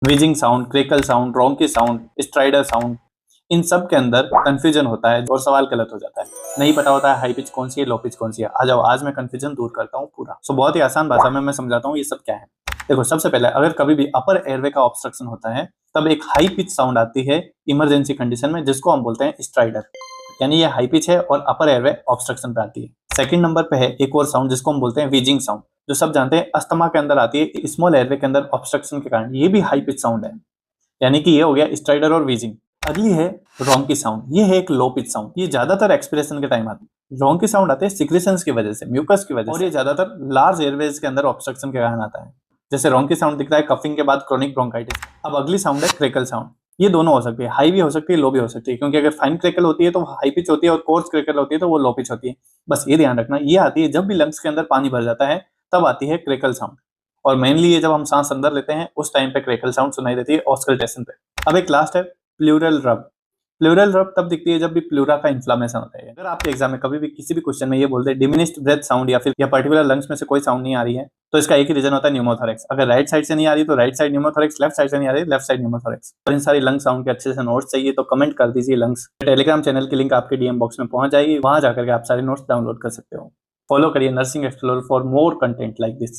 व्हीजिंग sound, crackle sound, rhonchi sound, stridor sound, इन सब के अंदर कंफ्यूजन होता है और सवाल गलत हो जाता है। नहीं पता होता है हाई पिच कौन सी है, लो पिच कौन सी है। आ जाओ, आज मैं कंफ्यूजन दूर करता हूँ पूरा। सो बहुत ही आसान भाषा में मैं समझाता हूँ ये सब क्या है। देखो, सबसे पहले अगर कभी भी अपर एयरवे का ऑब्स्ट्रक्शन होता है तब एक हाई पिच साउंड आती है इमरजेंसी कंडीशन में, जिसको हम बोलते हैं स्ट्राइडर। यानी ये हाई पिच है और अपर एयरवे ऑब्स्ट्रक्शन पे आती है। सेकंड नंबर पे है एक और साउंड जिसको हम बोलते हैं व्हीजिंग साउंड, जो सब जानते हैं अस्थमा के अंदर आती है, स्मॉल एयरवे के अंदर ऑब्स्ट्रक्शन के कारण। ये भी हाई पिच साउंड है, यानी कि ये हो गया स्ट्राइडर और व्हीजिंग। अगली है रोंकी साउंड। ये है एक लो पिच साउंड। ये ज्यादातर एक्सप्रेशन के टाइम आती है। रोंकी साउंड आते हैं सिक्रेशंस की वजह से, म्यूकस की वजह से, और ये ज्यादातर लार्ज एयरवेज के अंदर ऑब्स्ट्रक्शन के कारण आता है। जैसे रोंकी साउंड दिख रहा है कफिंग के बाद क्रोनिक ब्रोंकाइटिस। अब अगली साउंड है क्रेकल साउंड। ये दोनों हो सकती है, हाई भी हो सकती है, लो भी हो सकती है, क्योंकि अगर फाइन क्रेकल होती है तो हाई पिच होती है और कोर्स क्रेकल होती है तो वो लो पिच होती है। बस ये ध्यान रखना, ये आती है जब भी लंग्स के अंदर पानी भर जाता है, तब आती है क्रेकल साउंड। और मेनली ये जब हम सांस अंदर लेते हैं उस टाइम पे क्रेकल साउंड सुनाई देती है ऑस्कल्टेशन पे। अब एक लास्ट है प्लूरल रब। प्लूरल रब तब दिखती है जब भी प्लूरा का इन्फ्लामेशन होता है। अगर आपके एग्जाम में कभी भी किसी भी क्वेश्चन में ये बोलते हैं डिमिनिश्ड ब्रेथ साउंड या फिर या पर्टिकुलर लंग्स में से कोई साउंड नहीं आ रही है, तो इसका एक ही रीजन होता है, न्यूमोथोरेक्स। अगर राइट साइड से नहीं आ रही तो right side pneumothorax, left side से नहीं आ रही लेफ्ट साइड न्यूमोथोरेक्स। और इन सारी लंग साउंड के अच्छे से नोट्स चाहिए तो कमेंट कर दीजिए लंग्स। टेलीग्राम चैनल की लिंक आपके डीएम बॉक्स में पहुंच जाएगी, वहां जाकर के आप सारे नोट्स डाउनलोड कर सकते हो। फॉलो करिए nursing explorer for more content like this.